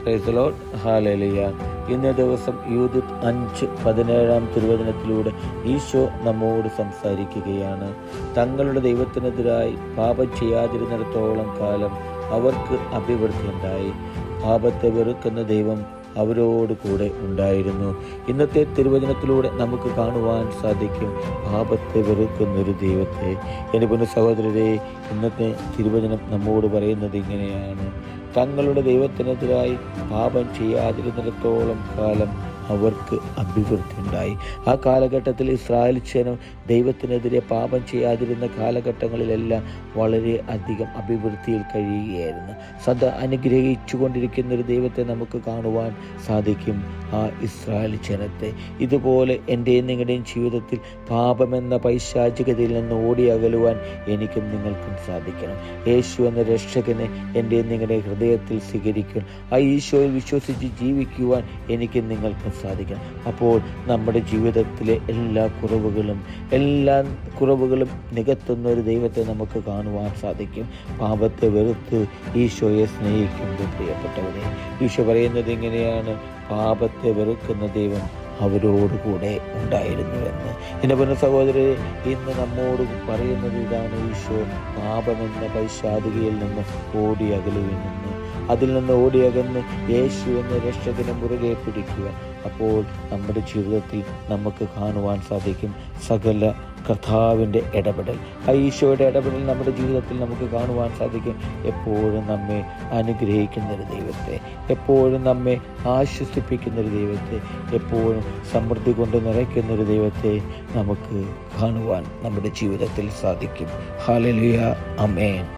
Praise the Lord. Hallelujah. ഇന്നേ ദിവസം യൂദിത്ത് 5:17 തിരുവചനത്തിലൂടെ ഈശോ നമ്മോട് സംസാരിക്കുകയാണ്. തങ്ങളുടെ ദൈവത്തിനെതിരായി പാപം ചെയ്യാതിരുന്നിടത്തോളം കാലം അവർക്ക് അഭിവൃദ്ധി ഉണ്ടായി. പാപത്തെ വെറുക്കുന്ന ദൈവം അവരോട് കൂടെ ഉണ്ടായിരുന്നു. ഇന്നത്തെ തിരുവചനത്തിലൂടെ നമുക്ക് കാണുവാൻ സാധിക്കും പാപത്തെ വെറുക്കുന്നൊരു ദൈവത്തെ. എൻ്റെ പൊന്നു സഹോദരരെ, ഇന്നത്തെ തിരുവചനം നമ്മോട് പറയുന്നത് ഇങ്ങനെയാണ്: തങ്ങളുടെ ദൈവത്തിനെതിരായി പാപം ചെയ്യാതിരുന്നിടത്തോളം കാലം അവർക്ക് അഭിവൃദ്ധി ഉണ്ടായി. ആ കാലഘട്ടത്തിൽ ഇസ്രായേൽ ജനം ദൈവത്തിനെതിരെ പാപം ചെയ്യാതിരുന്ന കാലഘട്ടങ്ങളിലെല്ലാം വളരെ അധികം അഭിവൃദ്ധിയിൽ കഴിയുകയായിരുന്നു. സദാ അനുഗ്രഹിച്ചു കൊണ്ടിരിക്കുന്ന ഒരു ദൈവത്തെ നമുക്ക് കാണുവാൻ സാധിക്കും. ആ ഇസ്രായേൽ ജനത്തെ ഇതുപോലെ എൻ്റെയും നിങ്ങളുടെയും ജീവിതത്തിൽ പാപമെന്ന പൈശാചികതയിൽ നിന്ന് ഓടി അകലുവാൻ എനിക്കും നിങ്ങൾക്കും സാധിക്കണം. യേശു എന്ന രക്ഷകനെ എൻ്റെയും നിങ്ങളുടെ ഹൃദയത്തിൽ സ്വീകരിക്കാൻ, ആ ഈശോയിൽ വിശ്വസിച്ച് ജീവിക്കുവാൻ എനിക്കും നിങ്ങൾക്കും സാധിക്കണം. അപ്പോൾ നമ്മുടെ ജീവിതത്തിലെ എല്ലാ കുറവുകളും നികത്തുന്ന ഒരു ദൈവത്തെ നമുക്ക് കാണുവാൻ സാധിക്കും. പാപത്തെ വെറുത്ത് ഈശോയെ സ്നേഹിക്കുന്നത് പ്രിയപ്പെട്ടവരെ. ഈശോ പറയുന്നത് ഇങ്ങനെയാണ്: പാപത്തെ വെറുക്കുന്ന ദൈവം അവരോടുകൂടെ ഉണ്ടായിരുന്നുവെന്ന്. എൻ്റെ പൊന്നു സഹോദരരെ, ഇന്ന് നമ്മോട് പറയുന്നത് ഇതാണ്: ഈശോ പാപമെന്ന പൈശാചികയിൽ നിന്ന് ഓടി അകലുവെന്ന്. അതിൽ നിന്ന് ഓടിയകന്ന് യേശു എന്ന രക്ഷകനെ മുറുകെ പിടിക്കുക. അപ്പോൾ നമ്മുടെ ജീവിതത്തിൽ നമുക്ക് കാണുവാൻ സാധിക്കും സകല കർത്താവിൻ്റെ ഇടപെടൽ. ആ ഈശോയുടെ ഇടപെടൽ നമ്മുടെ ജീവിതത്തിൽ നമുക്ക് കാണുവാൻ സാധിക്കും. എപ്പോഴും നമ്മെ അനുഗ്രഹിക്കുന്നൊരു ദൈവത്തെ, എപ്പോഴും നമ്മെ ആശ്വസിപ്പിക്കുന്നൊരു ദൈവത്തെ, എപ്പോഴും സമൃദ്ധി കൊണ്ട് നിറയ്ക്കുന്നൊരു ദൈവത്തെ നമുക്ക് കാണുവാൻ നമ്മുടെ ജീവിതത്തിൽ സാധിക്കും. ഹല്ലേലൂയ. ആമേൻ.